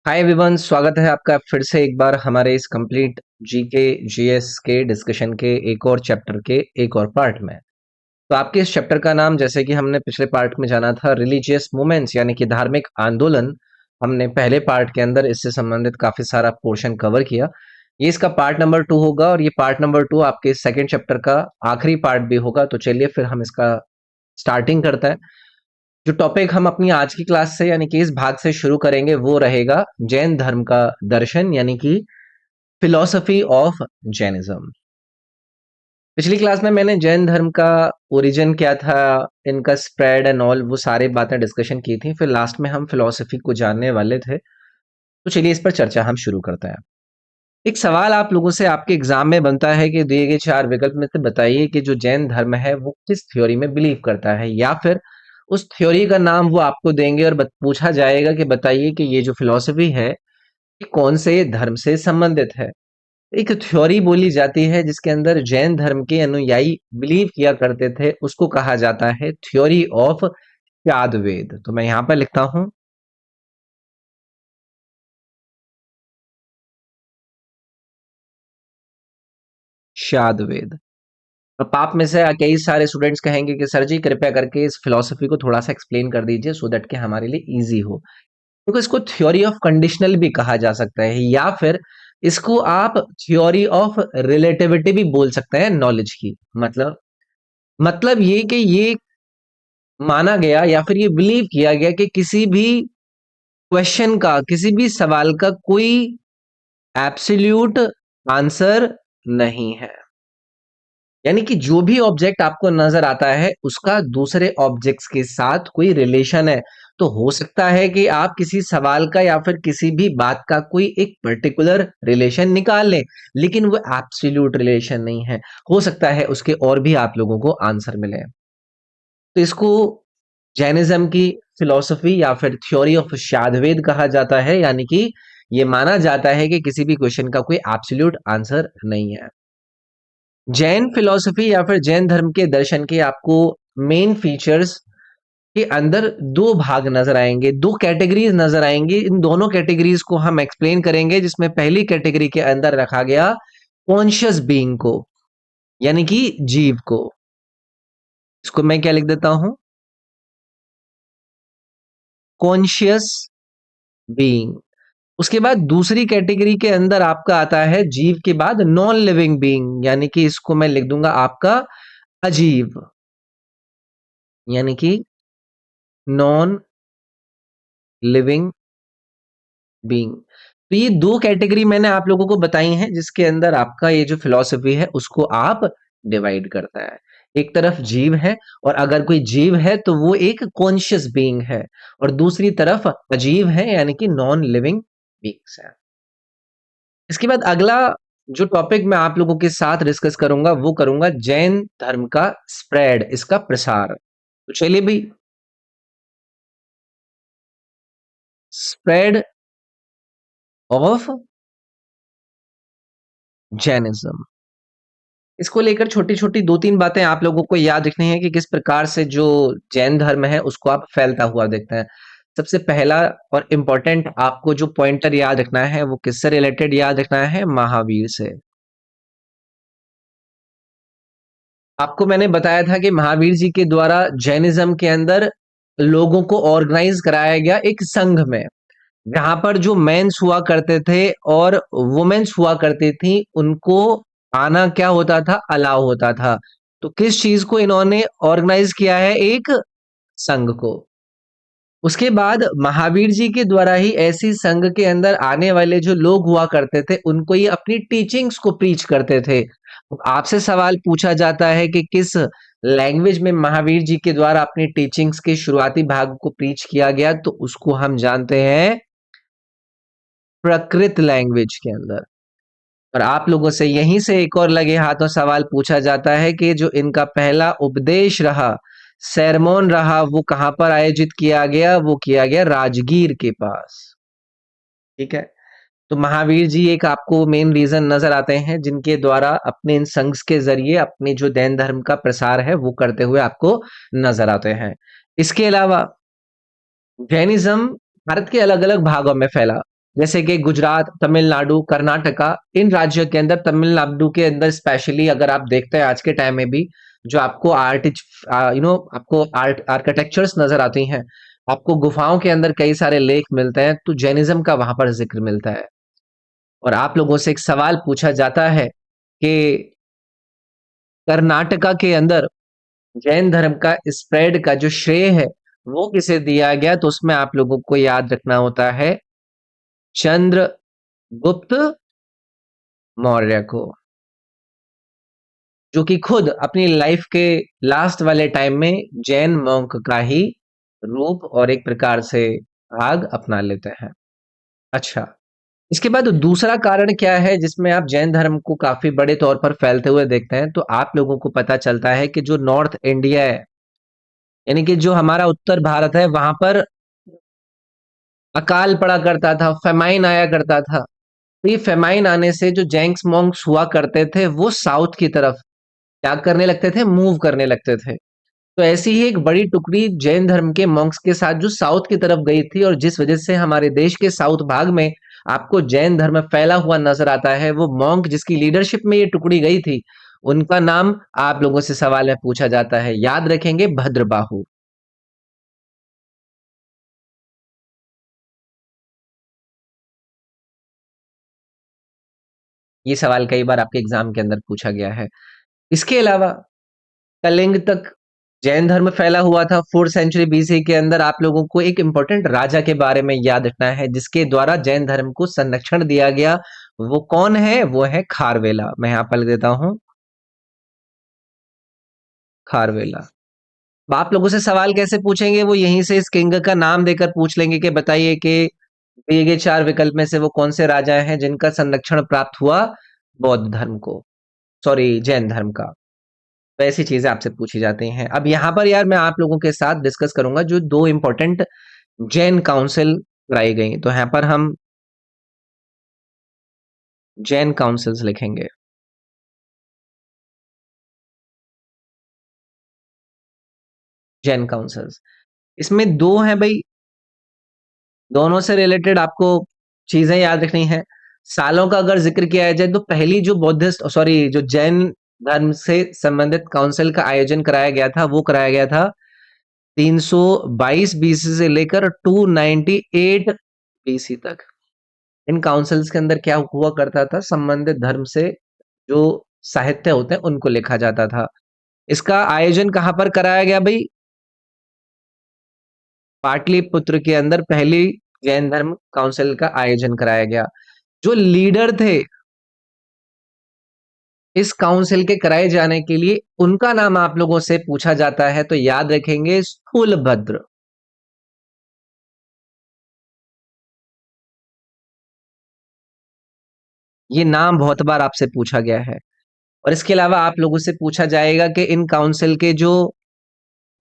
Hi everyone, स्वागत है आपका फिर से एक बार हमारे इस कंप्लीट जीके जीएस के डिस्कशन के एक और चैप्टर के एक और पार्ट में। तो आपके इस चैप्टर का नाम, जैसे कि हमने पिछले पार्ट में जाना था, रिलीजियस मूवमेंट्स यानी कि धार्मिक आंदोलन। हमने पहले पार्ट के अंदर इससे संबंधित काफी सारा पोर्शन कवर किया। ये इसका पार्ट नंबर 2 होगा और ये पार्ट नंबर 2 आपके सेकंड चैप्टर का आखिरी पार्ट भी होगा। तो चलिए फिर हम इसका स्टार्टिंग करते हैं। जो टॉपिक हम अपनी आज की क्लास से यानी कि इस भाग से शुरू करेंगे वो रहेगा जैन धर्म का दर्शन यानी कि फिलॉसफी ऑफ जैनिज्म। पिछली क्लास में मैंने जैन धर्म का ओरिजिन क्या था, इनका स्प्रेड एंड ऑल, वो सारी बातें डिस्कशन की थी। फिर लास्ट में हम फिलॉसफी को जानने वाले थे। तो चलिए इस पर चर्चा हम शुरू करते हैं। एक सवाल आप लोगों से आपके एग्जाम में बनता है कि दिए गए चार विकल्प में से बताइए कि जो जैन धर्म है वो किस थ्योरी में बिलीव करता है, या फिर उस थ्योरी का नाम वो आपको देंगे और पूछा जाएगा कि बताइए कि ये जो फिलॉसफी है ये कौन से धर्म से संबंधित है। एक थ्योरी बोली जाती है जिसके अंदर जैन धर्म के अनुयायी बिलीव किया करते थे, उसको कहा जाता है थ्योरी ऑफ शादवेद। तो मैं यहाँ पर लिखता हूँ शादवेद। अब आप में से कई सारे स्टूडेंट्स कहेंगे कि सर जी कृपया करके इस फिलॉसफी को थोड़ा सा एक्सप्लेन कर दीजिए सो दैट कि हमारे लिए इजी हो। क्योंकि इसको थ्योरी ऑफ कंडीशनल भी कहा जा सकता है, या फिर इसको आप थ्योरी ऑफ रिलेटिविटी भी बोल सकते हैं नॉलेज की। मतलब ये कि ये माना गया या फिर ये बिलीव किया गया कि किसी भी क्वेश्चन का, किसी भी सवाल का कोई एब्सोल्यूट आंसर नहीं है। यानी कि जो भी ऑब्जेक्ट आपको नजर आता है उसका दूसरे ऑब्जेक्ट्स के साथ कोई रिलेशन है। तो हो सकता है कि आप किसी सवाल का या फिर किसी भी बात का कोई एक पर्टिकुलर रिलेशन निकाल लें, लेकिन वो एब्सोल्यूट रिलेशन नहीं है। हो सकता है उसके और भी आप लोगों को आंसर मिले। तो इसको जैनिज्म की फिलॉसफी या फिर थ्योरी ऑफ शादवेद कहा जाता है, यानी कि ये माना जाता है कि किसी भी क्वेश्चन का कोई एब्सोल्यूट आंसर नहीं है। जैन फिलॉसफी या फिर जैन धर्म के दर्शन के आपको मेन फीचर्स के अंदर दो भाग नजर आएंगे, दो कैटेगरीज नजर आएंगी। इन दोनों कैटेगरीज को हम एक्सप्लेन करेंगे, जिसमें पहली कैटेगरी के अंदर रखा गया कॉन्शियस बीइंग को, यानी कि जीव को। इसको मैं क्या लिख देता हूं, कॉन्शियस बीइंग। उसके बाद दूसरी कैटेगरी के अंदर आपका आता है जीव के बाद नॉन लिविंग बीइंग, यानी कि इसको मैं लिख दूंगा आपका अजीव, यानी कि नॉन लिविंग बीइंग। तो ये दो कैटेगरी मैंने आप लोगों को बताई हैं, जिसके अंदर आपका ये जो फिलॉसफी है उसको आप डिवाइड करता है। एक तरफ जीव है, और अगर कोई जीव है तो वो एक कॉन्शियस बीइंग है, और दूसरी तरफ अजीव है यानी कि नॉन लिविंग बीइंग्स है। इसके बाद अगला जो टॉपिक मैं आप लोगों के साथ डिस्कस करूंगा वो करूंगा जैन धर्म का स्प्रेड, इसका प्रसार। तो चलिए भाई, स्प्रेड ऑफ जैनिज्म, इसको लेकर छोटी छोटी दो तीन बातें आप लोगों को याद रखनी है कि किस प्रकार से जो जैन धर्म है उसको आप फैलता हुआ देखते हैं। सबसे पहला और इम्पोर्टेंट आपको जो पॉइंटर याद रखना है वो किससे रिलेटेड याद रखना है, महावीर से। आपको मैंने बताया था कि महावीर जी के द्वारा जैनिज्म के अंदर लोगों को ऑर्गेनाइज कराया गया एक संघ में, जहां पर जो मेंस हुआ करते थे और वुमेन्स हुआ करती थी उनको आना क्या होता था, अलाउ होता था। तो किस चीज को इन्होंने ऑर्गेनाइज किया है, एक संघ को। उसके बाद महावीर जी के द्वारा ही ऐसी संघ के अंदर आने वाले जो लोग हुआ करते थे उनको ये अपनी टीचिंग्स को प्रीच करते थे। आपसे सवाल पूछा जाता है कि किस लैंग्वेज में महावीर जी के द्वारा अपनी टीचिंग्स के शुरुआती भाग को प्रीच किया गया, तो उसको हम जानते हैं प्रकृत लैंग्वेज के अंदर। और आप लोगों से यहीं से एक और लगे हाथों सवाल पूछा जाता है कि जो इनका पहला उपदेश रहा, सेरमोन रहा, वो कहां पर आयोजित किया गया, वो किया गया राजगीर के पास। ठीक है। तो महावीर जी एक आपको मेन रीजन नजर आते हैं जिनके द्वारा अपने इन संघ के जरिए अपने जो जैन धर्म का प्रसार है वो करते हुए आपको नजर आते हैं। इसके अलावा जैनिज्म भारत के अलग अलग भागों में फैला। जैसे कि गुजरात, तमिलनाडु, कर्नाटका, इन राज्यों के अंदर, तमिलनाडु के अंदर स्पेशली अगर आप देखते हैं आज के टाइम में भी, जो आपको आपको आर्किटेक्चर्स नजर आती हैं, आपको गुफाओं के अंदर कई सारे लेख मिलते हैं, तो जैनिज्म का वहां पर जिक्र मिलता है। और आप लोगों से एक सवाल पूछा जाता है कि कर्नाटका के अंदर जैन धर्म का स्प्रेड का जो श्रेय है वो किसे दिया गया, तो उसमें आप लोगों को याद रखना होता है चंद्रगुप्त मौर्य को, जो कि खुद अपनी लाइफ के लास्ट वाले टाइम में जैन मॉन्क का ही रूप और एक प्रकार से भाग अपना लेते हैं। अच्छा, इसके बाद दूसरा कारण क्या है जिसमें आप जैन धर्म को काफी बड़े तौर पर फैलते हुए देखते हैं, तो आप लोगों को पता चलता है कि जो नॉर्थ इंडिया है, यानी कि जो हमारा उत्तर भारत है, वहां पर अकाल पड़ा करता था, फेमाइन आया करता था। तो ये फेमाइन आने से जो जैंक्स मॉन्क्स हुआ करते थे वो साउथ की तरफ क्या करने लगते थे, मूव करने लगते थे। तो ऐसी ही एक बड़ी टुकड़ी जैन धर्म के मॉन्क्स के साथ जो साउथ की तरफ गई थी, और जिस वजह से हमारे देश के साउथ भाग में आपको जैन धर्म फैला हुआ नजर आता है, वो मॉन्क जिसकी लीडरशिप में ये टुकड़ी गई थी, उनका नाम आप लोगों से सवाल में पूछा जाता है, याद रखेंगे, भद्रबाहु। ये सवाल कई बार आपके एग्जाम के अंदर पूछा गया है। इसके अलावा कलिंग तक जैन धर्म फैला हुआ था 4th सेंचुरी बीसी के अंदर। आप लोगों को एक इंपॉर्टेंट राजा के बारे में याद रखना है जिसके द्वारा जैन धर्म को संरक्षण दिया गया। वो कौन है? वो है खारवेला। मैं यहां पर लिख देता हूं, खारवेला। अब आप लोगों से सवाल कैसे पूछेंगे? वो यहीं से इस किंग का नाम देकर पूछ लेंगे कि बताइए कि दिए गए 4 विकल्प में से वो कौन से राजा हैं जिनका संरक्षण प्राप्त हुआ बौद्ध धर्म को, सॉरी जैन धर्म का। तो ऐसी चीजें आपसे पूछी जाती हैं। अब यहाँ पर यार मैं आप लोगों के साथ डिस्कस करूंगा जो दो इंपॉर्टेंट जैन काउंसिल कराई गई। तो यहाँ पर हम जैन काउंसिल्स लिखेंगे। जैन काउंसिल्स, इसमें दो हैं भाई, दोनों से रिलेटेड आपको चीजें याद रखनी है। सालों का अगर जिक्र किया जाए तो पहली जो बौद्धिस्ट सॉरी जो जैन धर्म से संबंधित काउंसिल का आयोजन कराया गया था वो कराया गया था 322 बीसी से लेकर 298 बीसी तक। इन काउंसिल्स के अंदर क्या हुआ करता था, संबंधित धर्म से जो साहित्य होते हैं उनको लिखा जाता था। इसका आयोजन कहां पर कराया गया भाई? पाटलिपुत्र के अंदर पहली जैन धर्म काउंसिल का आयोजन कराया गया। जो लीडर थे इस काउंसिल के कराए जाने के लिए, उनका नाम आप लोगों से पूछा जाता है, तो याद रखेंगे स्थूलभद्र। ये नाम बहुत बार आपसे पूछा गया है। और इसके अलावा आप लोगों से पूछा जाएगा कि इन काउंसिल के जो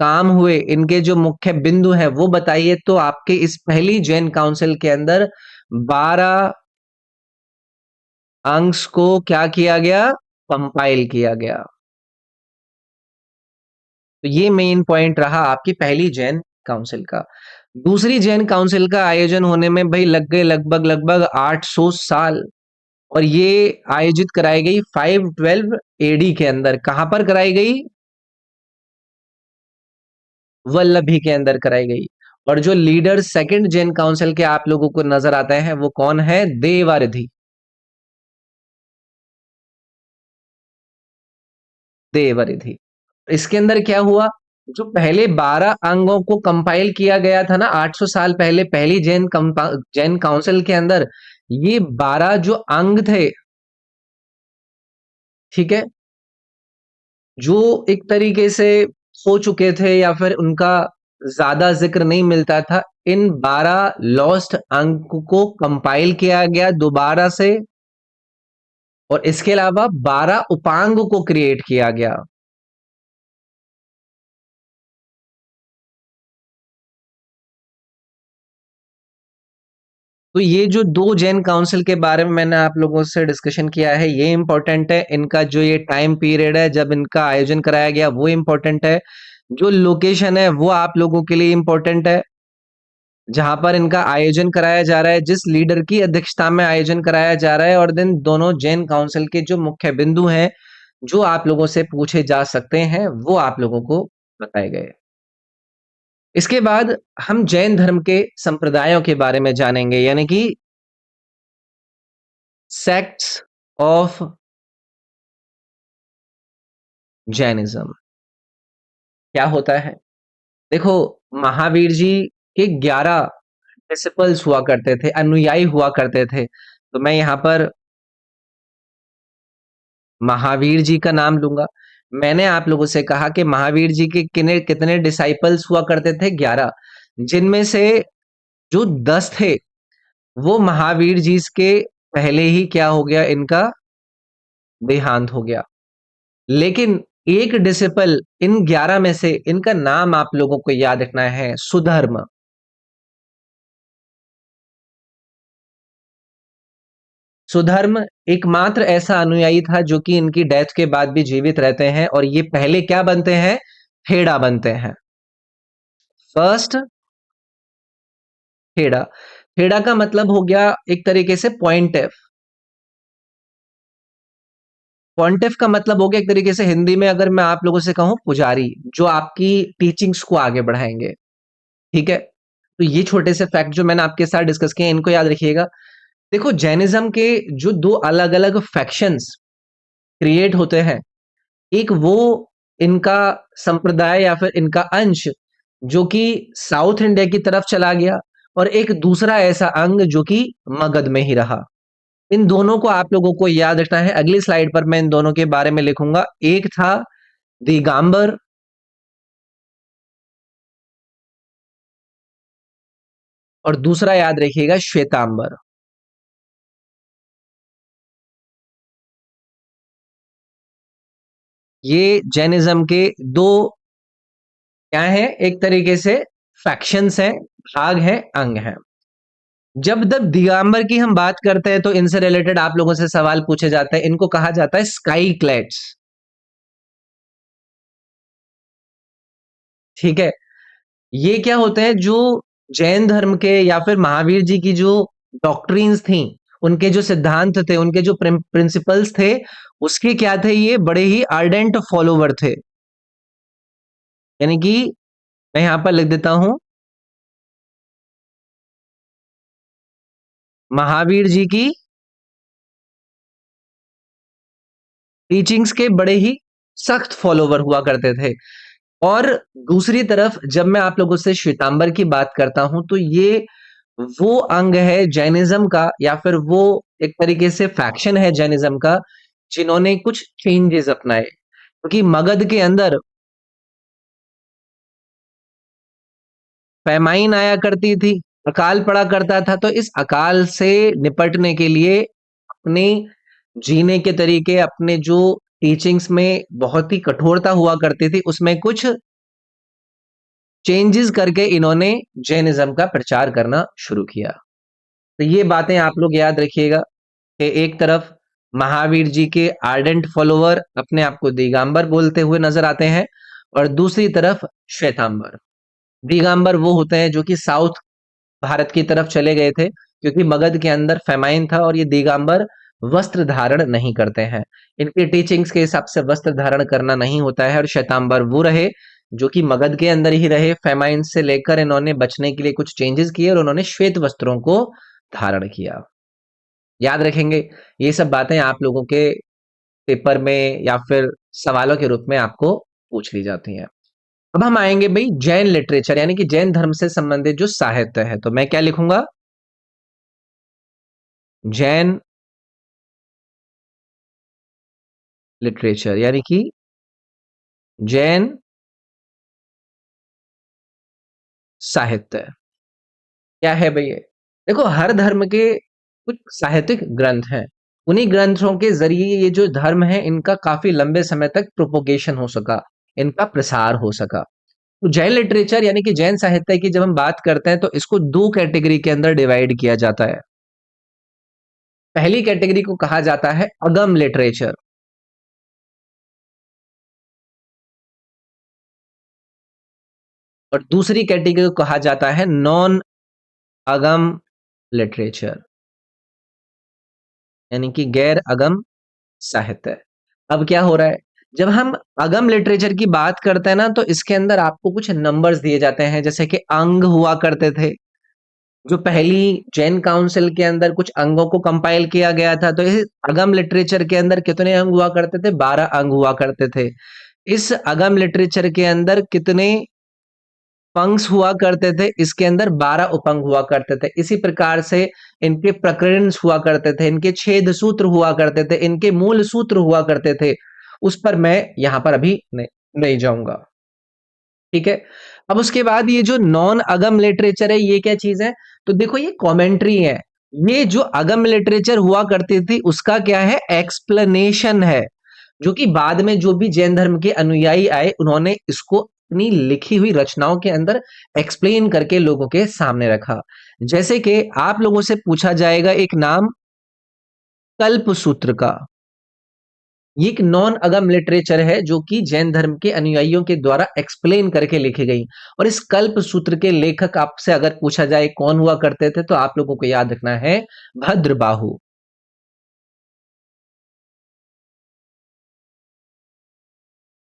काम हुए, इनके जो मुख्य बिंदु हैं वो बताइए। तो आपके इस पहली जैन काउंसिल के अंदर 12 अंक्स को क्या किया गया? कंपाइल किया गया। तो ये मेन पॉइंट रहा आपकी पहली जैन काउंसिल का। दूसरी जैन काउंसिल का आयोजन होने में भाई लग गए लगभग लगभग 800 साल। और ये आयोजित कराई गई 512 एडी के अंदर। कहां पर कराई गई? वल्लभी के अंदर कराई गई। और जो लीडर सेकंड जैन काउंसिल के आप लोगों को नजर आते हैं वो कौन है? देवारिधि। देवारिधि। इसके अंदर क्या हुआ? जो पहले 12 अंगों को कंपाइल किया गया था ना 800 साल पहले पहली जैन काउंसिल के अंदर, ये 12 जो अंग थे, ठीक है, जो एक तरीके से हो चुके थे या फिर उनका ज्यादा जिक्र नहीं मिलता था, इन 12 लॉस्ट अंक को कंपाइल किया गया दोबारा से। और इसके अलावा 12 उपांग को क्रिएट किया गया। तो ये जो दो जैन काउंसिल के बारे में मैंने आप लोगों से डिस्कशन किया है ये इंपॉर्टेंट है। इनका जो ये टाइम पीरियड है जब इनका आयोजन कराया गया वो इंपॉर्टेंट है। जो लोकेशन है वो आप लोगों के लिए इंपॉर्टेंट है। जहां पर इनका आयोजन कराया जा रहा है, जिस लीडर की अध्यक्षता में आयोजन कराया जा रहा है, और देन दोनों जैन काउंसिल के जो मुख्य बिंदु हैं जो आप लोगों से पूछे जा सकते हैं वो आप लोगों को बताए गए। इसके बाद हम जैन धर्म के संप्रदायों के बारे में जानेंगे, यानी कि सेक्ट्स ऑफ जैनिज्म क्या होता है। देखो, महावीर जी के 11 डिसिपल्स हुआ करते थे, अनुयायी हुआ करते थे। तो मैं यहाँ पर महावीर जी का नाम लूंगा। मैंने आप लोगों से कहा कि महावीर जी के कितने कितने डिसाइपल्स हुआ करते थे, 11, जिनमें से जो 10 थे वो महावीर जी के पहले ही क्या हो गया, इनका देहांत हो गया। लेकिन एक डिसिपल इन 11 में से, इनका नाम आप लोगों को याद रखना है, सुधर्म। सुधर्म एकमात्र ऐसा अनुयायी था जो कि इनकी डेथ के बाद भी जीवित रहते हैं, और ये पहले क्या बनते हैं, खेड़ा बनते हैं। फर्स्ट खेड़ा। खेड़ा का मतलब हो गया एक तरीके से पॉइंटिफ। पॉइंटिफ का मतलब हो गया एक तरीके से हिंदी में अगर मैं आप लोगों से कहूं, पुजारी, जो आपकी टीचिंग्स को आगे बढ़ाएंगे। ठीक है, तो ये छोटे से फैक्ट जो मैंने आपके साथ डिस्कस किए इनको याद रखिएगा। देखो, जैनिज्म के जो दो अलग अलग फैक्शंस क्रिएट होते हैं, एक वो इनका संप्रदाय या फिर इनका अंश जो कि साउथ इंडिया की तरफ चला गया, और एक दूसरा ऐसा अंग जो कि मगध में ही रहा। इन दोनों को आप लोगों को याद रखना है। अगली स्लाइड पर मैं इन दोनों के बारे में लिखूंगा। एक था दिगंबर, और दूसरा याद रखिएगा श्वेतांबर। ये जैनिज्म के दो क्या हैं, एक तरीके से फैक्शंस हैं, भाग हैं, अंग हैं। जब तक दिगंबर की हम बात करते हैं तो इनसे रिलेटेड आप लोगों से सवाल पूछे जाते हैं। इनको कहा जाता है स्काई क्लैड्स। ठीक है, ये क्या होते हैं, जो जैन धर्म के या फिर महावीर जी की जो डॉक्ट्रिन्स थी, उनके जो सिद्धांत थे, उनके जो प्रिंसिपल्स थे, उसके क्या थे, ये बड़े ही आर्डेंट फॉलोवर थे। यानी कि मैं यहां पर लिख देता हूं, महावीर जी की टीचिंग्स के बड़े ही सख्त फॉलोवर हुआ करते थे। और दूसरी तरफ जब मैं आप लोगों से श्वेतांबर की बात करता हूं, तो ये वो अंग है जैनिज्म का, या फिर वो एक तरीके से फैक्शन है जैनिज्म का, जिन्होंने कुछ चेंजेस अपनाए, क्योंकि मगध के अंदर पैमाइन आया करती थी, अकाल पड़ा करता था। तो इस अकाल से निपटने के लिए अपने जीने के तरीके, अपने जो टीचिंग्स में बहुत ही कठोरता हुआ करती थी, उसमें कुछ चेंजेस करके इन्होंने जैनिज्म का प्रचार करना शुरू किया। तो ये बातें आप लोग याद रखिएगा कि एक तरफ महावीर जी के आर्डेंट फॉलोवर अपने आप को दिगंबर बोलते हुए नजर आते हैं, और दूसरी तरफ श्वेतांबर। दिगंबर वो होते हैं जो कि साउथ भारत की तरफ चले गए थे, क्योंकि मगध के अंदर फेमाइन था, और ये दिगंबर वस्त्र धारण नहीं करते हैं। इनकी टीचिंग्स के हिसाब से वस्त्र धारण करना नहीं होता है। और श्वेतांबर वो रहे जो कि मगध के अंदर ही रहे, फेमाइन से लेकर इन्होंने बचने के लिए कुछ चेंजेस किए, और उन्होंने श्वेत वस्त्रों को धारण किया। याद रखेंगे, ये सब बातें आप लोगों के पेपर में या फिर सवालों के रूप में आपको पूछ ली जाती हैं। अब हम आएंगे भाई जैन लिटरेचर, यानी कि जैन धर्म से संबंधित जो साहित्य है। तो मैं क्या लिखूंगा, जैन लिटरेचर, यानी कि जैन साहित्य क्या है भैया। देखो, हर धर्म के कुछ साहित्यिक ग्रंथ हैं। उन्हीं ग्रंथों के जरिए ये जो धर्म है, इनका काफी लंबे समय तक प्रोपोगेशन हो सका, इनका प्रसार हो सका। तो जैन लिटरेचर यानी कि जैन साहित्य की जब हम बात करते हैं, तो इसको दो कैटेगरी के अंदर डिवाइड किया जाता है। पहली कैटेगरी को कहा जाता है अगम लिटरेचर, और दूसरी कैटेगरी को कहा जाता है नॉन अगम लिटरेचर, यानी कि गैर अगम साहित्य। अब क्या हो रहा है, जब हम अगम लिटरेचर की बात करते हैं ना, तो इसके अंदर आपको कुछ नंबर्स दिए जाते हैं, जैसे कि अंग हुआ करते थे। जो पहली जैन काउंसिल के अंदर कुछ अंगों को कंपाइल किया गया था, तो इस अगम लिटरेचर के अंदर कितने अंग हुआ करते थे? 12 अंग हुआ करते थे। इस अगम लिटरेचर के अंदर कितने पंक्स हुआ करते थे? इसके अंदर 12 उपंग हुआ करते थे। इसी प्रकार से इनके प्रकरण हुआ करते थे, इनके छेद सूत्र हुआ करते थे, इनके मूल सूत्र हुआ करते थे। उस पर मैं यहां पर अभी नहीं जाऊंगा। ठीक है। अब उसके बाद ये जो नॉन अगम लिटरेचर है, ये क्या चीज है? तो देखो, ये कमेंट्री है। ये जो अगम लिटरेचर हुआ करती थी, उसका क्या है? एक्सप्लेनेशन है, जो कि बाद में जो भी जैन धर्म के अनुयायी आए, उन्होंने इसको अपनी लिखी हुई रचनाओं के अंदर एक्सप्लेन करके लोगों के सामने रखा। जैसे कि आप लोगों से पूछा जाएगा एक नाम, कल्प सूत्र का। ये एक नॉन अगम लिटरेचर है, जो कि जैन धर्म के अनुयायियों के द्वारा एक्सप्लेन करके लिखी गई। और इस कल्प सूत्र के लेखक आपसे अगर पूछा जाए कौन हुआ करते थे, तो आप लोगों को याद रखना है भद्रबाहु।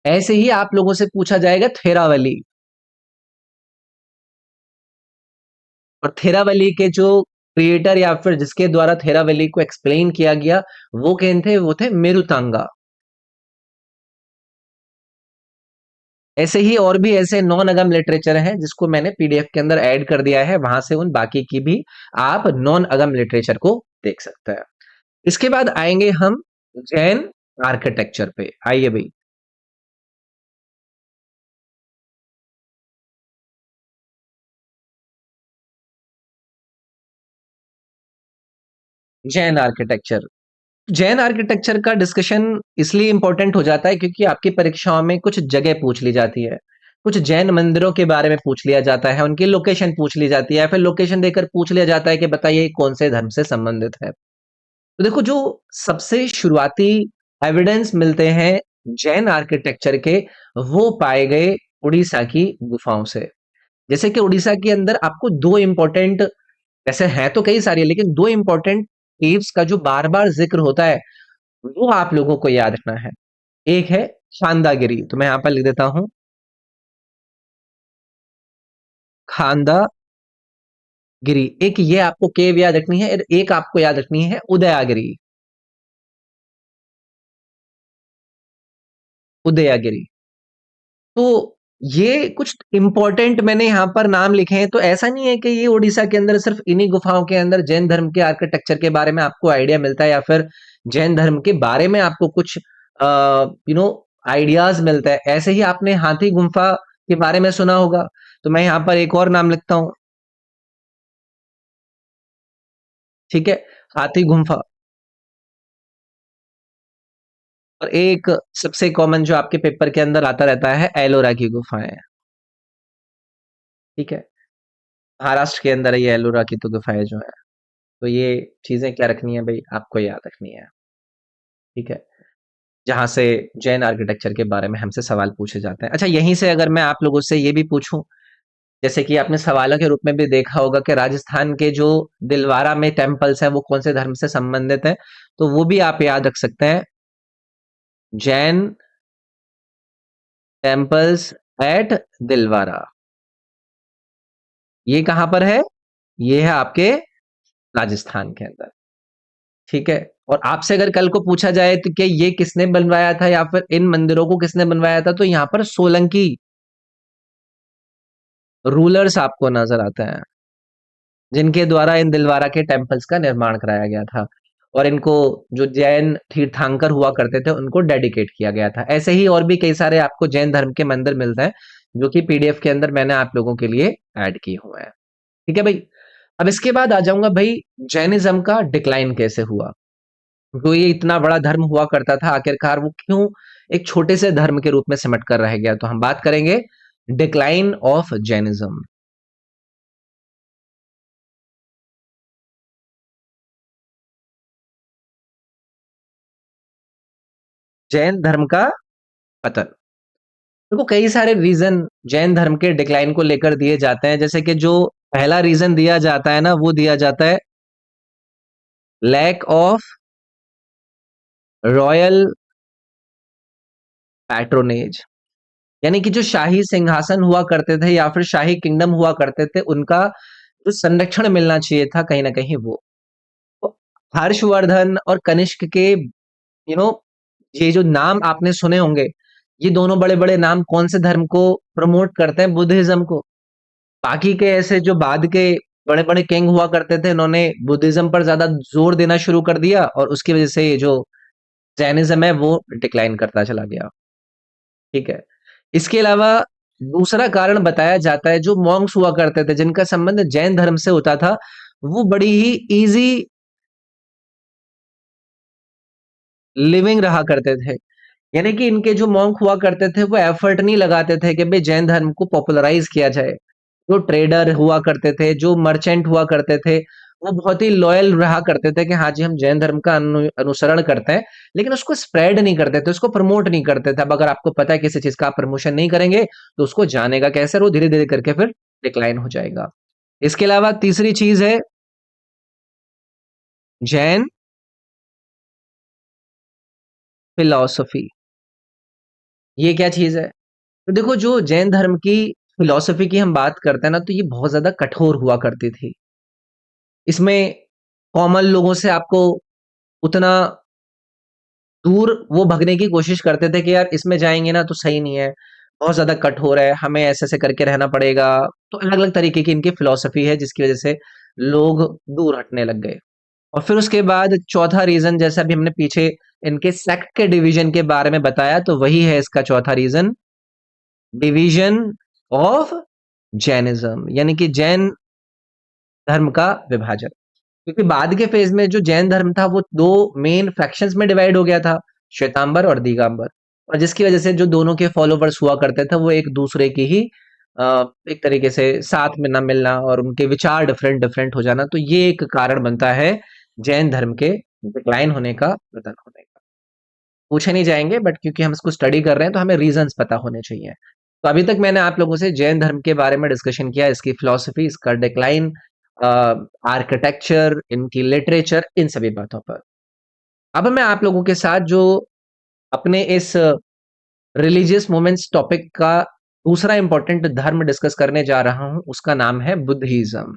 ऐसे ही आप लोगों से पूछा जाएगा थेरावली, और थेरावली के जो क्रिएटर या फिर जिसके द्वारा थेरावली को एक्सप्लेन किया गया, वो कौन थे? वो थे मेरुतांगा। ऐसे ही और भी ऐसे नॉन अगम लिटरेचर हैं, जिसको मैंने पीडीएफ के अंदर ऐड कर दिया है, वहां से उन बाकी की भी आप नॉन अगम लिटरेचर को देख सकते हैं। इसके बाद आएंगे हम जैन आर्किटेक्चर पे। आइए भाई, जैन आर्किटेक्चर। जैन आर्किटेक्चर का डिस्कशन इसलिए इंपॉर्टेंट हो जाता है, क्योंकि आपकी परीक्षाओं में कुछ जगह पूछ ली जाती है, कुछ जैन मंदिरों के बारे में पूछ लिया जाता है, उनकी लोकेशन पूछ ली जाती है, या फिर लोकेशन देकर पूछ लिया जाता है कि बताइए कौन से धर्म से संबंधित है। तो देखो, जो सबसे शुरुआती एविडेंस मिलते हैं जैन आर्किटेक्चर के, वो पाए गए उड़ीसा की गुफाओं से। जैसे कि उड़ीसा के अंदर आपको दो इंपॉर्टेंट, ऐसे हैं तो कई सारी, लेकिन दो इंपॉर्टेंट केव्स का जो बार बार जिक्र होता है, वो आप लोगों को याद रखना है। एक है खांदागिरी, तो मैं यहां पर लिख देता हूं खांदागिरी। एक ये आपको केव याद रखनी है, और एक आपको याद रखनी है उदयागिरी। उदयागिरी। तो ये कुछ इंपॉर्टेंट मैंने यहाँ पर नाम लिखे हैं, तो ऐसा नहीं है कि ये उड़ीसा के अंदर सिर्फ इन्हीं गुफाओं के अंदर जैन धर्म के आर्किटेक्चर के बारे में आपको आइडिया मिलता है, या फिर जैन धर्म के बारे में आपको कुछ यू नो आइडियाज मिलता है। ऐसे ही आपने हाथी गुम्फा के बारे में सुना होगा, तो मैं यहाँ पर एक और नाम लिखता हूँ। ठीक है, हाथी गुम्फा। और एक सबसे कॉमन जो आपके पेपर के अंदर आता रहता है, एलोरा की गुफाएं। ठीक है, महाराष्ट्र के अंदर है ये एलोरा की तो गुफाएं जो है। तो ये चीजें क्या रखनी है भाई, आपको याद रखनी है। ठीक है, जहां से जैन आर्किटेक्चर के बारे में हमसे सवाल पूछे जाते हैं। अच्छा, यहीं से अगर मैं आप लोगों से ये भी पूछूं, जैसे कि आपने सवालों के रूप में भी देखा होगा कि राजस्थान के जो दिलवारा में टेम्पल्स हैं, वो कौन से धर्म से संबंधित है, तो वो भी आप याद रख सकते हैं। Jain temples at Dilwara. ये कहां पर है? ये है आपके राजस्थान के अंदर। ठीक है। और आपसे अगर कल को पूछा जाए तो कि ये किसने बनवाया था, या फिर इन मंदिरों को किसने बनवाया था, तो यहाँ पर सोलंकी रूलर्स आपको नजर आते हैं, जिनके द्वारा इन दिलवारा के टेम्पल्स का निर्माण कराया गया था। और इनको जो जैन तीर्थंकर हुआ करते थे, उनको डेडिकेट किया गया था। ऐसे ही और भी कई सारे आपको जैन धर्म के मंदिर मिलते हैं, जो कि पीडीएफ के अंदर मैंने आप लोगों के लिए ऐड किए हुए हैं। ठीक है भाई। अब इसके बाद आ जाऊंगा भाई, जैनिज्म का डिक्लाइन कैसे हुआ। जो ये इतना बड़ा धर्म हुआ करता था, आखिरकार वो क्यों एक छोटे से धर्म के रूप में सिमट कर रह गया, तो हम बात करेंगे डिक्लाइन ऑफ जैनिज्म। जैन धर्म का पतन। देखो, कई सारे रीजन जैन धर्म के डिक्लाइन को लेकर दिए जाते हैं, जैसे कि जो पहला रीजन दिया जाता है ना, वो दिया जाता है लैक ऑफ रॉयल पैट्रोनेज। यानी कि जो शाही सिंहासन हुआ करते थे या फिर शाही किंगडम हुआ करते थे, उनका जो संरक्षण मिलना चाहिए था कहीं ना कहीं वो। तो हर्षवर्धन और कनिष्क के नो ये जो नाम आपने सुने होंगे, ये दोनों बड़े बड़े नाम कौन से धर्म को प्रमोट करते हैं? बुद्धिज्म को। बाकी के ऐसे जो बाद के बड़े बड़े किंग हुआ करते थे, इन्होंने बुद्धिज्म पर ज्यादा जोर देना शुरू कर दिया और उसकी वजह से ये जो जैनिज्म है वो डिक्लाइन करता चला गया। ठीक है। इसके अलावा दूसरा कारण बताया जाता है, जो मॉन्क्स हुआ करते थे जिनका संबंध जैन धर्म से होता था, वो बड़ी ही इजी लिविंग रहा करते थे। यानी कि इनके जो मॉन्क हुआ करते थे वो एफर्ट नहीं लगाते थे कि भाई जैन धर्म को पॉपुलराइज किया जाए। जो ट्रेडर हुआ करते थे, जो मर्चेंट हुआ करते थे, वो बहुत ही लॉयल रहा करते थे कि हाँ जी हम जैन धर्म का अनुसरण करते हैं, लेकिन उसको स्प्रेड नहीं करते थे, उसको प्रमोट नहीं करते थे। अब अगर आपको पता है किसी चीज का आप प्रमोशन नहीं करेंगे तो उसको जानेगा कैसे, और वो धीरे धीरे करके फिर डिक्लाइन हो जाएगा। इसके अलावा तीसरी चीज है जैन फिलॉसफी। ये क्या चीज है? तो देखो, जो जैन धर्म की फिलॉसफी की हम बात करते हैं ना, तो ये बहुत ज्यादा कठोर हुआ करती थी। इसमें कॉमन लोगों से आपको उतना दूर वो भगने की कोशिश करते थे कि यार इसमें जाएंगे ना तो सही नहीं है, बहुत ज्यादा कठोर है, हमें ऐसे ऐसे करके रहना पड़ेगा। तो अलग अलग तरीके की इनकी फिलॉसफी है जिसकी वजह से लोग दूर हटने लग गए। और फिर उसके बाद चौथा रीजन, जैसा अभी हमने पीछे इनके सेक्ट के डिवीजन के बारे में बताया, तो वही है इसका चौथा रीजन, डिवीजन ऑफ जैनिज्म। यानी कि जैन धर्म का विभाजन। क्योंकि बाद के फेज में जो जैन धर्म था वो दो मेन फैक्शंस में डिवाइड हो गया था, श्वेतांबर और दिगंबर। और जिसकी वजह से जो दोनों के फॉलोवर्स हुआ करते थे वो एक दूसरे की ही एक तरीके से साथ में ना मिलना और उनके विचार डिफरेंट डिफरेंट हो जाना, तो ये एक कारण बनता है जैन धर्म के डिक्लाइन होने का, पतन होने का। पूछे नहीं जाएंगे, बट क्योंकि हम इसको स्टडी कर रहे हैं तो हमें रीजंस पता होने चाहिए। तो अभी तक मैंने आप लोगों से जैन धर्म के बारे में डिस्कशन किया, इसकी फिलॉसफी, इसका डिक्लाइन, आर्किटेक्चर, इनकी लिटरेचर, इन सभी बातों पर। अब मैं आप लोगों के साथ जो अपने इस रिलीजियस मूवमेंट्स टॉपिक का दूसरा इंपॉर्टेंट धर्म डिस्कस करने जा रहा हूं, उसका नाम है बुद्धिज्म,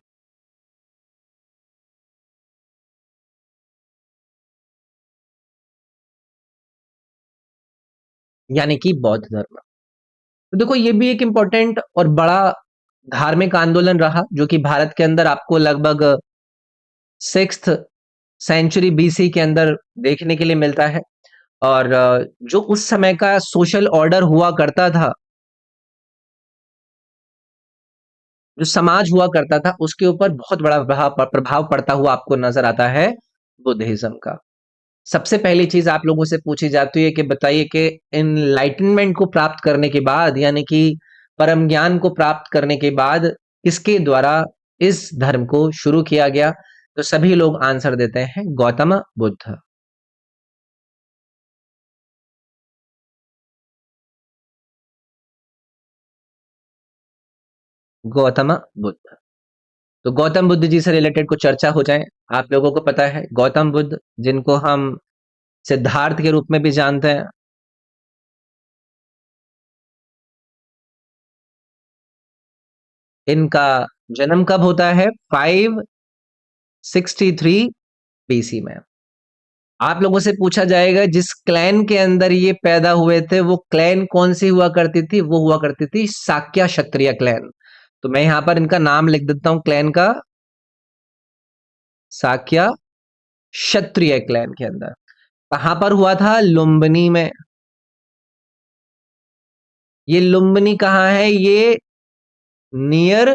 यानी कि बौद्ध धर्म। तो देखो, ये भी एक इंपॉर्टेंट और बड़ा धार्मिक आंदोलन रहा, जो कि भारत के अंदर आपको लगभग 6th सेंचुरी बीसी के अंदर देखने के लिए मिलता है। और जो उस समय का सोशल ऑर्डर हुआ करता था, जो समाज हुआ करता था, उसके ऊपर बहुत बड़ा प्रभाव पड़ता हुआ आपको नजर आता है बुद्धिज्म का। सबसे पहली चीज आप लोगों से पूछी जाती है कि बताइए कि इनलाइटनमेंट को प्राप्त करने के बाद, यानी कि परम ज्ञान को प्राप्त करने के बाद, किसके द्वारा इस धर्म को शुरू किया गया? तो सभी लोग आंसर देते हैं गौतम बुद्ध। गौतम बुद्ध। तो गौतम बुद्ध जी से रिलेटेड कुछ चर्चा हो जाए। आप लोगों को पता है गौतम बुद्ध, जिनको हम सिद्धार्थ के रूप में भी जानते हैं, इनका जन्म कब होता है? 563 बीसी में। आप लोगों से पूछा जाएगा जिस क्लैन के अंदर ये पैदा हुए थे वो क्लैन कौन सी हुआ करती थी? वो हुआ करती थी शाक्य क्षत्रिय क्लैन। तो मैं यहां पर इनका नाम लिख देता हूं क्लैन का, शाक्य क्षत्रिय क्लैन के अंदर। कहां पर हुआ था? लुम्बिनी में। ये लुम्बिनी कहाँ है? ये नियर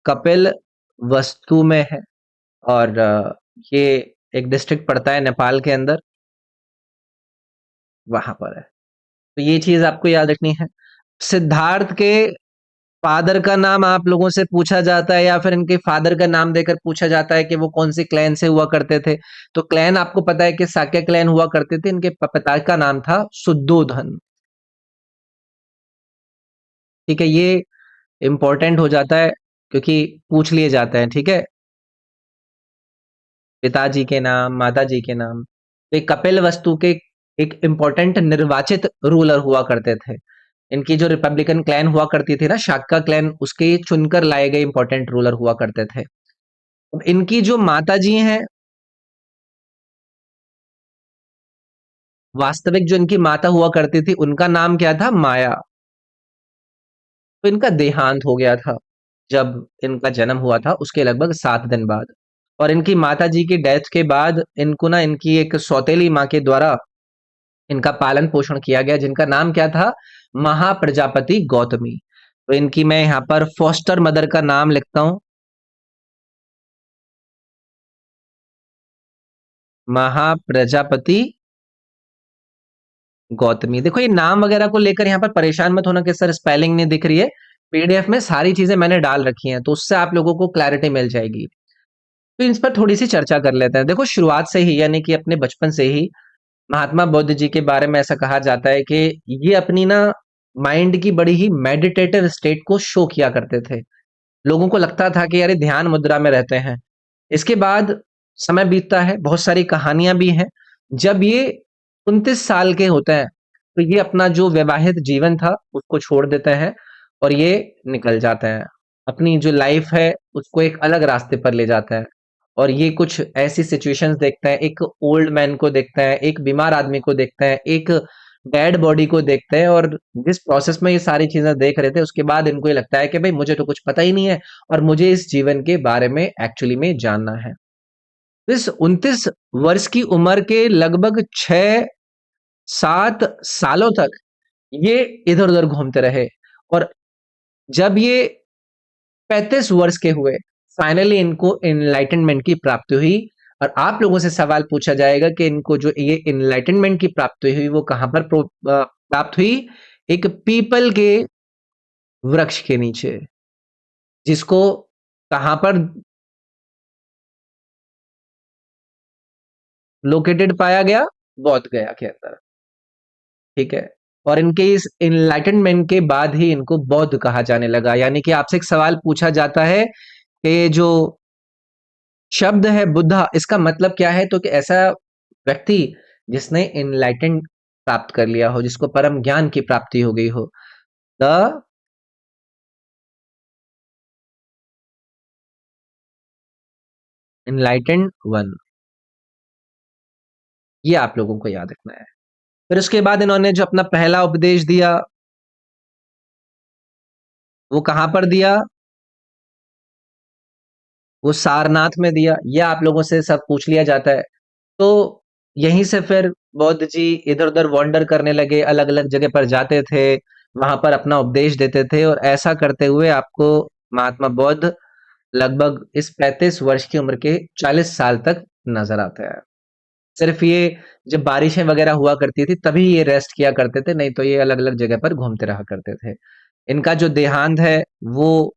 कपिल वस्तु में है। और ये एक डिस्ट्रिक्ट पड़ता है नेपाल के अंदर, वहां पर है। तो ये चीज आपको याद रखनी है। सिद्धार्थ के फादर का नाम आप लोगों से पूछा जाता है या फिर इनके फादर का नाम देकर पूछा जाता है कि वो कौन सी क्लैन से हुआ करते थे? तो क्लैन आपको पता है कि साक्य क्लैन हुआ करते थे। इनके पिता का नाम था शुद्धोधन। ठीक है। ये इम्पोर्टेंट हो जाता है क्योंकि पूछ लिए जाते हैं, ठीक है? पिताजी के नाम, माताजी के नाम। तो एक कपिलवस्तु के एक इम्पोर्टेंट निर्वाचित रूलर हुआ करते थे। इनकी जो रिपब्लिकन क्लैन हुआ करती थी ना, शाक्का क्लैन, उसके चुनकर लाए गए इम्पोर्टेंट रूलर हुआ करते थे। अब इनकी जो माताजी हैं, वास्तविक जो इनकी माता हुआ करती थी, उनका नाम क्या था? माया। तो इनका देहांत हो गया था जब इनका जन्म हुआ था, उसके लगभग 7 दिन बाद। और इनकी माताजी की डेथ के बाद इनको ना इनकी एक सौतेली माँ के द्वारा इनका पालन पोषण किया गया, जिनका नाम क्या था? महाप्रजापति गौतमी। तो इनकी मैं यहाँ पर फॉस्टर मदर का नाम लिखता हूँ, महाप्रजापति गौतमी। देखो ये नाम वगैरह को लेकर यहाँ पर परेशान मत होना कि सर स्पेलिंग नहीं दिख रही है। पीडीएफ में सारी चीजें मैंने डाल रखी हैं, तो उससे आप लोगों को क्लैरिटी मिल जाएगी। तो इस पर थोड़ी सी चर्चा कर लेते हैं। देखो शुरुआत से ही, यानी कि अपने बचपन से ही महात्मा बुद्ध जी के बारे में ऐसा कहा जाता है कि ये अपनी ना माइंड की बड़ी ही मेडिटेटिव स्टेट को शो किया करते थे। लोगों को लगता था कि यार ये ध्यान मुद्रा में रहते हैं। इसके बाद समय बीतता है, बहुत सारी कहानियां भी हैं। जब ये 29 साल के होते हैं, तो ये अपना जो वैवाहिक जीवन था उसको छोड़ देते हैं और ये निकल जाते हैं। अपनी जो लाइफ है उसको एक अलग रास्ते पर ले जाते हैं। और ये कुछ ऐसी सिचुएशंस देखते हैं, एक ओल्ड मैन को देखते हैं, एक बीमार आदमी को देखते हैं, एक डेड बॉडी को देखते हैं, और जिस प्रोसेस में ये सारी चीजें देख रहे थे उसके बाद इनको ये लगता है कि भाई मुझे तो कुछ पता ही नहीं है और मुझे इस जीवन के बारे में एक्चुअली में जानना है। इस 29 वर्ष की उम्र के लगभग 6-7 सालों तक ये इधर उधर घूमते रहे। और जब ये 35 वर्ष के हुए, फाइनली इनको इनलाइटनमेंट की प्राप्ति हुई। और आप लोगों से सवाल पूछा जाएगा कि इनको जो ये इनलाइटनमेंट की प्राप्ति हुई वो कहां पर प्राप्त हुई? एक पीपल के वृक्ष के नीचे, जिसको कहां पर लोकेटेड पाया गया? बौद्ध गया के अंदर, ठीक है। और इनके इस इनलाइटनमेंट के बाद ही इनको बौद्ध कहा जाने लगा। यानी कि आपसे एक सवाल पूछा जाता है कि जो शब्द है बुद्धा, इसका मतलब क्या है? तो कि ऐसा व्यक्ति जिसने इनलाइटन प्राप्त कर लिया हो, जिसको परम ज्ञान की प्राप्ति हो गई हो। द इनलाइटेंड वन, ये आप लोगों को याद रखना है। फिर उसके बाद इन्होंने जो अपना पहला उपदेश दिया वो कहां पर दिया? वो सारनाथ में दिया। ये आप लोगों से सब पूछ लिया जाता है। तो यहीं से फिर बौद्ध जी इधर उधर वॉन्डर करने लगे, अलग अलग जगह पर जाते थे, वहां पर अपना उपदेश देते थे। और ऐसा करते हुए आपको महात्मा बौद्ध लगभग इस 35 वर्ष की उम्र के 40 साल तक नजर आते हैं। सिर्फ ये जब बारिशें वगैरह हुआ करती थी तभी ये रेस्ट किया करते थे, नहीं तो ये अलग अलग जगह पर घूमते रहा करते थे। इनका जो देहांत है वो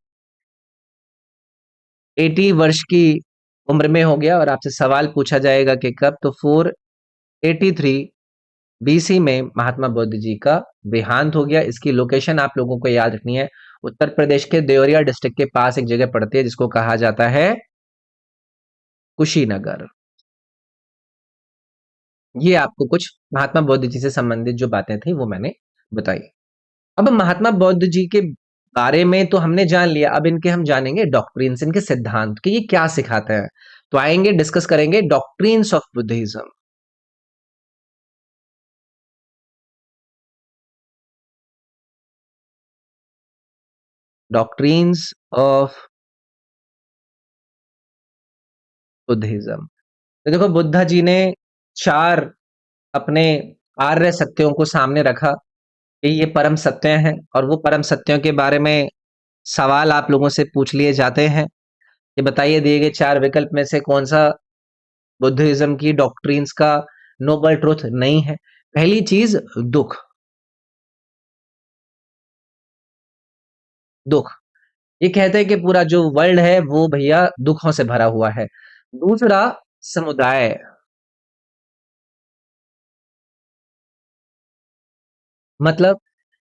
80 वर्ष की उम्र में हो गया। और आपसे सवाल पूछा जाएगा कि कब? तो 483 बीसी में महात्मा बुद्ध जी का देहांत हो गया। इसकी लोकेशन आप लोगों को याद रखनी है। उत्तर प्रदेश के देवरिया डिस्ट्रिक्ट के पास एक जगह पड़ती है जिसको कहा जाता है कुशीनगर। ये आपको कुछ महात्मा बुद्ध जी से संबंधित जो बातें थी वो मैंने बताई। अब महात्मा बुद्ध जी के बारे में तो हमने जान लिया, अब इनके हम जानेंगे डॉक्ट्रिन्स, इनके सिद्धांत कि ये क्या सिखाते हैं। तो आएंगे, डिस्कस करेंगे doctrines of Buddhism. Doctrines of Buddhism. तो देखो बुद्धा जी ने 4 अपने आर्य सत्यों को सामने रखा कि ये परम सत्य हैं, और वो परम सत्यों के बारे में सवाल आप लोगों से पूछ लिए जाते हैं। ये बताइए दिए गए 4 विकल्प में से कौन सा बुद्धिज्म की डॉक्ट्रिन्स का नोबल ट्रुथ नहीं है? पहली चीज, दुख। दुख, ये कहते हैं कि पूरा जो वर्ल्ड है वो भैया दुखों से भरा हुआ है। दूसरा, समुदाय। मतलब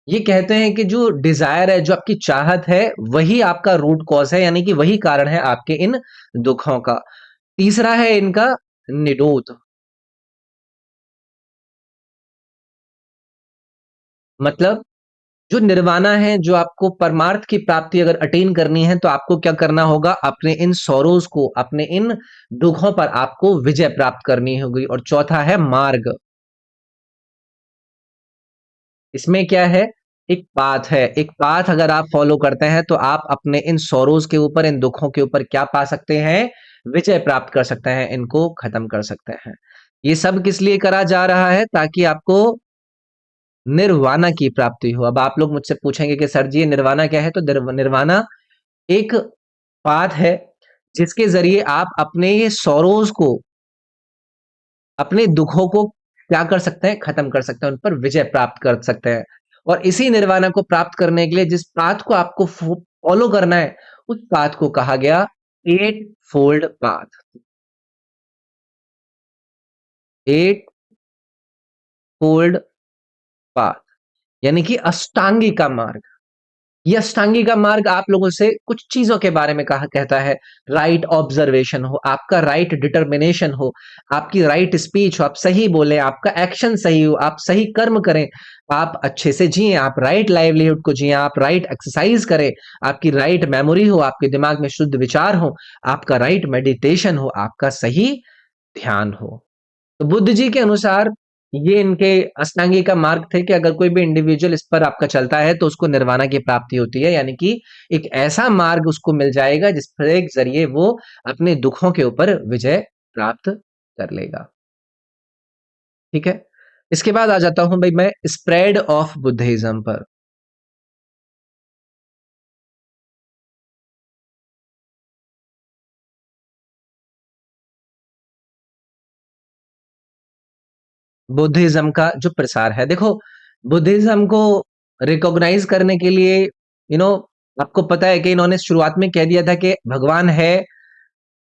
ये कहते हैं कि जो डिजायर है, जो आपकी चाहत है, वही आपका रूट कॉज है, यानी कि वही कारण है आपके इन दुखों का। तीसरा है इनका निरोध। मतलब जो निर्वाणा है, जो आपको परमार्थ की प्राप्ति अगर अटेन करनी है, तो आपको क्या करना होगा? अपने इन सॉरोज को, अपने इन दुखों पर आपको विजय प्राप्त करनी होगी। और चौथा है मार्ग। इसमें क्या है? एक पाथ है। एक पाथ अगर आप फॉलो करते हैं तो आप अपने इन सॉरोज के ऊपर, इन दुखों के ऊपर क्या पा सकते हैं? विजय प्राप्त कर सकते हैं, इनको खत्म कर सकते हैं। ये सब किस लिए करा जा रहा है? ताकि आपको निर्वाणा की प्राप्ति हो। अब आप लोग मुझसे पूछेंगे कि सर जी ये निर्वाणा क्या है? तो निर्वाणा एक पाथ है जिसके जरिए आप अपने ये सॉरोज को, अपने दुखों को क्या कर सकते हैं? खत्म कर सकते हैं, उन पर विजय प्राप्त कर सकते हैं। और इसी निर्वाणा को प्राप्त करने के लिए जिस पाथ को आपको फॉलो करना है, उस पाथ को कहा गया eightfold path. Eightfold path यानी कि अष्टांगी का मार्ग। ये अष्टांगी का मार्ग आप लोगों से कुछ चीजों के बारे में कहा कहता है। राइट ऑब्जर्वेशन हो, आपका राइट डिटर्मिनेशन हो, आपकी राइट स्पीच हो, आप सही बोले, आपका एक्शन सही हो, आप सही कर्म करें, आप अच्छे से जिए, आप राइट लाइवलीहुड को जिए, आप राइट एक्सरसाइज करें, आपकी राइट मेमोरी हो, आपके दिमाग में शुद्ध विचार हो, आपका राइट मेडिटेशन हो, आपका सही ध्यान हो। तो बुद्ध जी के अनुसार ये इनके अष्टांगी का मार्ग थे कि अगर कोई भी इंडिविजुअल इस पर आपका चलता है तो उसको निर्वाणा की प्राप्ति होती है, यानी कि एक ऐसा मार्ग उसको मिल जाएगा जिस पर एक जरिए वो अपने दुखों के ऊपर विजय प्राप्त कर लेगा। ठीक है। इसके बाद आ जाता हूं भाई मैं स्प्रेड ऑफ बुद्धिज्म पर। बुद्धिज्म का जो प्रसार है, देखो, बुद्धिज्म को रिकॉग्नाइज करने के लिए आपको पता है कि इन्होंने शुरुआत में कह दिया था कि भगवान है,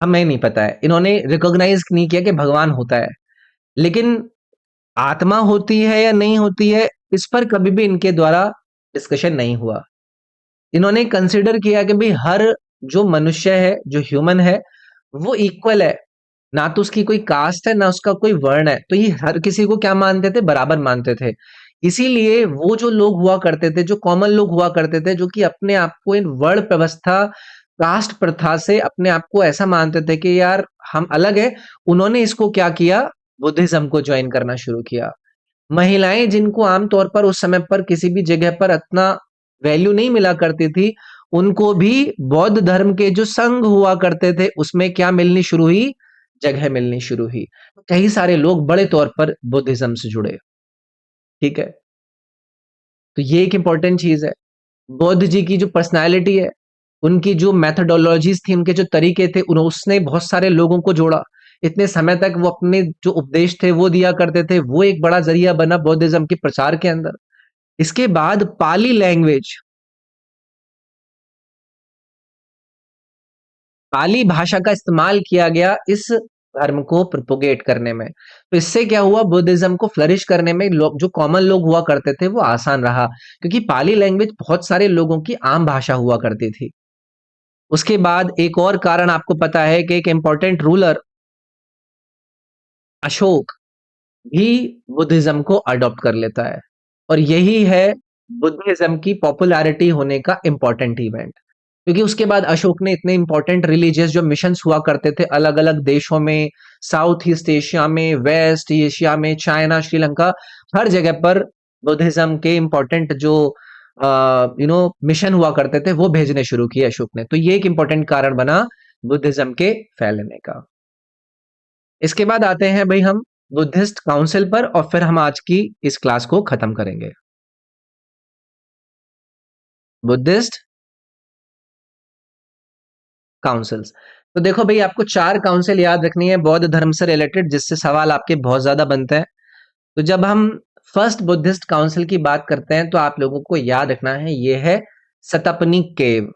हमें नहीं पता है। इन्होंने रिकॉग्नाइज नहीं किया कि भगवान होता है। लेकिन आत्मा होती है या नहीं होती है, इस पर कभी भी इनके द्वारा डिस्कशन नहीं हुआ। इन्होंने कंसिडर किया कि भाई हर जो मनुष्य है, जो ह्यूमन है, वो इक्वल है। ना तो उसकी कोई कास्ट है, ना उसका कोई वर्ण है। तो ये हर किसी को क्या मानते थे? बराबर मानते थे। इसीलिए वो जो लोग हुआ करते थे, जो कॉमन लोग हुआ करते थे, जो कि अपने आप को इन वर्ण व्यवस्था, कास्ट प्रथा से अपने आप को ऐसा मानते थे कि यार हम अलग है, उन्होंने इसको क्या किया? बुद्धिज्म को ज्वाइन करना शुरू किया। महिलाएं जिनको आमतौर पर उस समय पर किसी भी जगह पर इतना वैल्यू नहीं मिला करती थी, उनको भी बौद्ध धर्म के जो संघ हुआ करते थे उसमें क्या मिलनी शुरू हुई? जगह मिलनी शुरू हुई। कई सारे लोग बड़े तौर पर बुद्धिज्म से जुड़े। ठीक है। तो ये एक इंपॉर्टेंट चीज है। बौद्ध जी की जो पर्सनालिटी है, उनकी जो मैथडोलॉजीज थी, उनके जो तरीके थे, उसने बहुत सारे लोगों को जोड़ा। इतने समय तक वो अपने जो उपदेश थे वो दिया करते थे, वो एक बड़ा जरिया बना बौद्धिज्म के प्रचार के अंदर। इसके बाद पाली लैंग्वेज, पाली भाषा का इस्तेमाल किया गया इस धर्म को प्रोपोगेट करने में। तो इससे क्या हुआ? बुद्धिज्म को फ्लरिश करने में लोग, जो कॉमन लोग हुआ करते थे, वो आसान रहा, क्योंकि पाली लैंग्वेज बहुत सारे लोगों की आम भाषा हुआ करती थी। उसके बाद एक और कारण आपको पता है कि एक इंपॉर्टेंट रूलर अशोक भी बुद्धिज्म को अडॉप्ट कर लेता है। और यही है बुद्धिज्म की पॉपुलैरिटी होने का इंपॉर्टेंट इवेंट। क्योंकि उसके बाद अशोक ने इतने इंपॉर्टेंट रिलीजियस जो मिशंस हुआ करते थे अलग अलग देशों में, साउथ ईस्ट एशिया में, वेस्ट एशिया में, चाइना, श्रीलंका, हर जगह पर बुद्धिज्म के इंपॉर्टेंट जो मिशन हुआ करते थे वो भेजने शुरू किए अशोक ने। तो ये एक इंपॉर्टेंट कारण बना बुद्धिज्म के फैलने का। इसके बाद आते हैं भाई हम बुद्धिस्ट काउंसिल पर, और फिर हम आज की इस क्लास को खत्म करेंगे। Buddhist councils. तो देखो भाई, आपको 4 काउंसिल याद रखनी है बौद्ध धर्म से रिलेटेड, जिससे सवाल आपके बहुत ज्यादा बनते हैं। तो जब हम फर्स्ट बुद्धिस्ट काउंसिल की बात करते हैं तो आप लोगों को याद रखना है, ये है सतपनी केव।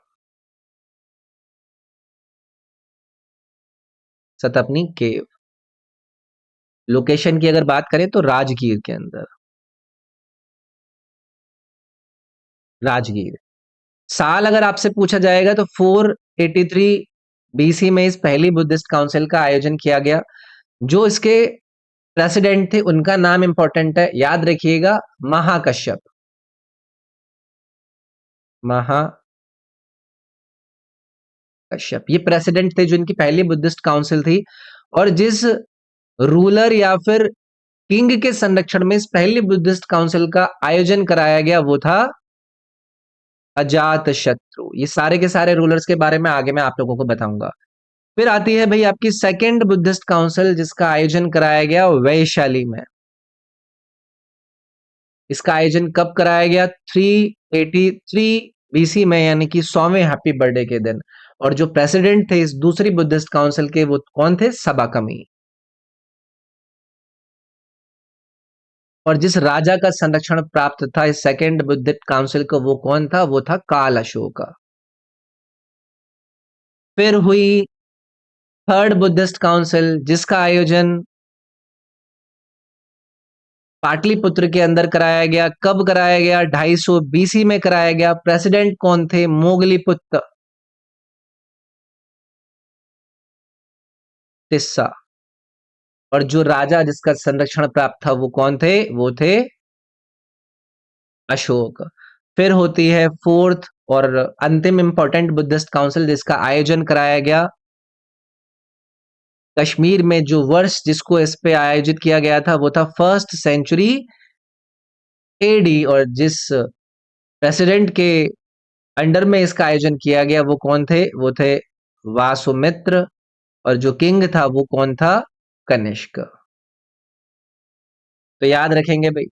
सतपनी केव लोकेशन की अगर बात करें तो राजगीर के अंदर। राजगीर। साल अगर आपसे पूछा जाएगा तो 483 बीसी में इस पहली बुद्धिस्ट काउंसिल का आयोजन किया गया। जो इसके प्रेसिडेंट थे उनका नाम इंपॉर्टेंट है, याद रखिएगा, महाकश्यप। महाकश्यप ये प्रेसिडेंट थे जो इनकी पहली बुद्धिस्ट काउंसिल थी। और जिस रूलर या फिर किंग के संरक्षण में इस पहली बुद्धिस्ट काउंसिल का आयोजन कराया गया वो था अजात शत्रु। ये सारे के सारे रूलर्स के बारे में आगे मैं आप लोगों को बताऊंगा। फिर आती है भाई आपकी सेकेंड बुद्धिस्ट काउंसिल जिसका आयोजन कराया गया वैशाली में। इसका आयोजन कब कराया गया? 383 बीसी में, यानी कि 100वें हैप्पी बर्थडे के दिन। और जो प्रेसिडेंट थे इस दूसरी बुद्धिस्ट काउंसिल के वो कौन थे? सबाकमी। और जिस राजा का संरक्षण प्राप्त था इस सेकेंड बुद्धिस्ट काउंसिल को वो कौन था? वो था काल अशोक। फिर हुई थर्ड बुद्धिस्ट काउंसिल जिसका आयोजन पाटलिपुत्र के अंदर कराया गया। कब कराया गया? 250 बीसी में कराया गया। प्रेसिडेंट कौन थे? मोगलीपुत्र तिस्सा। और जो राजा जिसका संरक्षण प्राप्त था वो कौन थे? वो थे अशोक। फिर होती है फोर्थ और अंतिम इंपॉर्टेंट बुद्धिस्ट काउंसिल जिसका आयोजन कराया गया कश्मीर में। जो वर्ष जिसको इस पे आयोजित किया गया था वो था फर्स्ट सेंचुरी एडी। और जिस प्रेसिडेंट के अंडर में इसका आयोजन किया गया वो कौन थे? वो थे वासुमित्र। और जो किंग था वो कौन था? कनिष्क। तो याद रखेंगे भाई,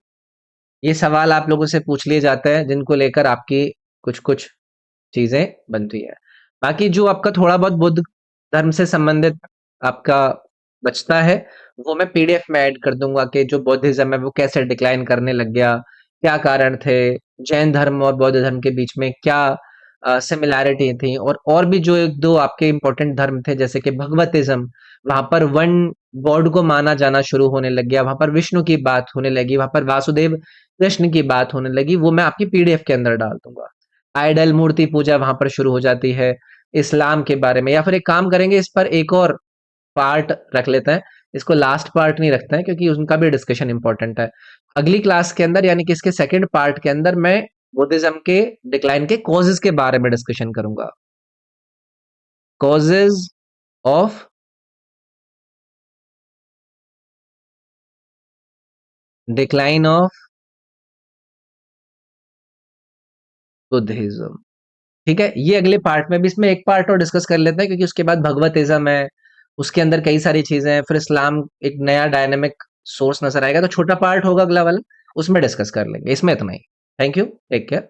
ये सवाल आप लोगों से पूछ लिए जाते हैं जिनको लेकर आपकी कुछ कुछ चीजें बनती है। बाकी जो आपका थोड़ा बहुत बुद्ध धर्म से संबंधित आपका बचता है वो मैं पीडीएफ में ऐड कर दूंगा कि जो बौद्धिज्म है वो कैसे डिक्लाइन करने लग गया, क्या कारण थे, जैन धर्म और बौद्ध धर्म के बीच में क्या सिमिलैरिटी थी। और भी जो एक दो आपके इंपॉर्टेंट धर्म थे जैसे कि भगवतिज्म, वहां पर वन गॉड को माना जाना शुरू होने लग गया, वहां पर विष्णु की बात होने लगी, वहां पर वासुदेव कृष्ण की बात होने लगी, वो मैं आपकी पीडीएफ के अंदर डाल दूंगा। आइडल मूर्ति पूजा वहां पर शुरू हो जाती है। इस्लाम के बारे में, या फिर एक काम करेंगे इस पर एक और पार्ट रख लेते हैं। इसको लास्ट पार्ट नहीं रखते हैं क्योंकि उनका भी डिस्कशन इंपॉर्टेंट है। अगली क्लास के अंदर यानी कि इसके सेकंड पार्ट के अंदर मैं बुद्धिज्म के डिक्लाइन के कॉजेज के बारे में डिस्कशन करूंगा। Causes of decline of Buddhism. ठीक है, ये अगले पार्ट में भी, इसमें एक पार्ट और डिस्कस कर लेते हैं क्योंकि उसके बाद भगवतिज्म है, उसके अंदर कई सारी चीजें हैं, फिर इस्लाम एक नया डायनेमिक सोर्स नजर आएगा। तो छोटा पार्ट होगा अगला वाला, उसमें डिस्कस कर लेंगे। इसमें इतना ही। Thank you, take care.